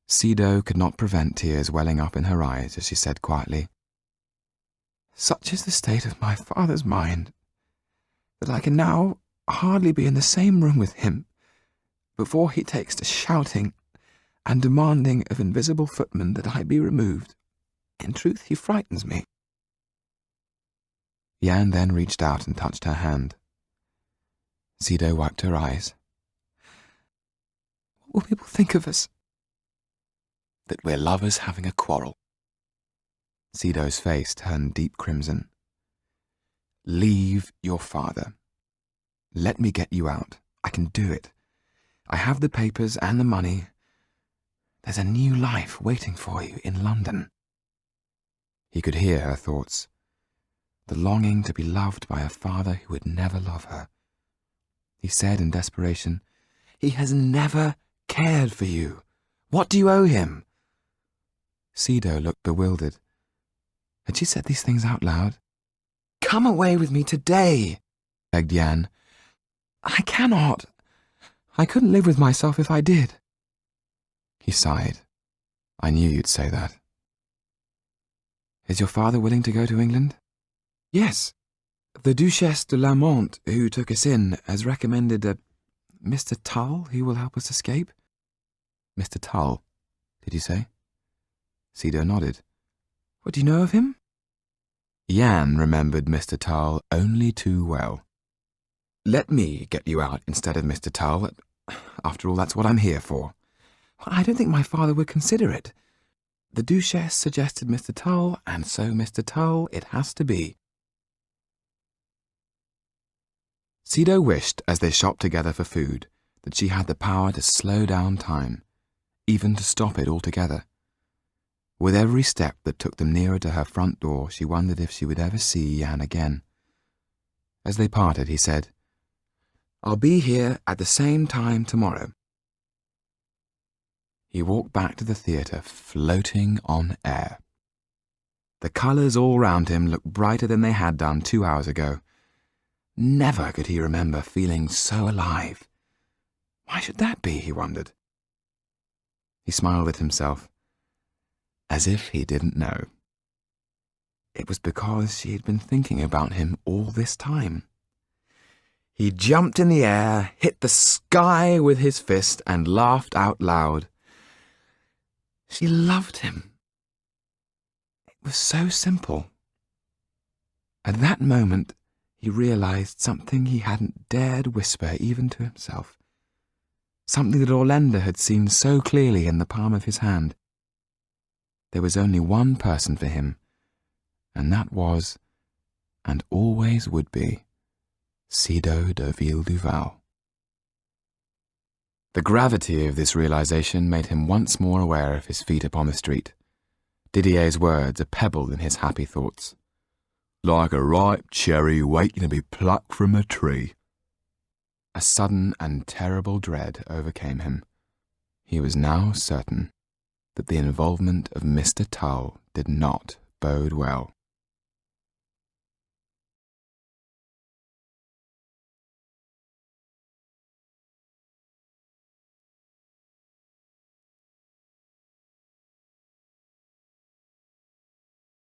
Sido could not prevent tears welling up in her eyes as she said quietly, "Such is the state of my father's mind that I can now hardly be in the same room with him before he takes to shouting and demanding of invisible footmen that I be removed. In truth, he frightens me." Jan then reached out and touched her hand. Sido wiped her eyes. "What will people think of us?" "That we're lovers having a quarrel." Sido's face turned deep crimson. "Leave your father. Let me get you out. I can do it. I have the papers and the money. There's a new life waiting for you in London." He could hear her thoughts. The longing to be loved by a father who would never love her. He said in desperation, "He has never cared for you. What do you owe him?" Sido looked bewildered. Had she said these things out loud? "Come away with me today," begged Jan. "I cannot. I couldn't live with myself if I did." He sighed. "I knew you'd say that." "Is your father willing to go to England?" "Yes. The Duchesse de Lamont, who took us in, has recommended a Mr. Tull who will help us escape." "Mr. Tull, did you say?" Sido nodded. "What do you know of him?" Jan remembered Mr. Tull only too well. "Let me get you out instead of Mr. Tull. After all, that's what I'm here for." "I don't think my father would consider it. The Duchesse suggested Mr. Tull, and so Mr. Tull it has to be." Sido wished, as they shopped together for food, that she had the power to slow down time, even to stop it altogether. With every step that took them nearer to her front door, she wondered if she would ever see Jan again. As they parted, he said, "I'll be here at the same time tomorrow." He walked back to the theatre, floating on air. The colours all round him looked brighter than they had done 2 hours ago. Never could he remember feeling so alive. Why should that be, he wondered. He smiled at himself, as if he didn't know. It was because she had been thinking about him all this time. He jumped in the air, hit the sky with his fist, and laughed out loud. She loved him. It was so simple. At that moment, he realized something he hadn't dared whisper even to himself. Something that Orlando had seen so clearly in the palm of his hand. There was only one person for him, and that was, and always would be, Sido de Ville-Duval. The gravity of this realization made him once more aware of his feet upon the street. Didier's words a pebble in his happy thoughts. "Like a ripe cherry waiting to be plucked from a tree." A sudden and terrible dread overcame him. He was now certain that the involvement of Mr. Tull did not bode well.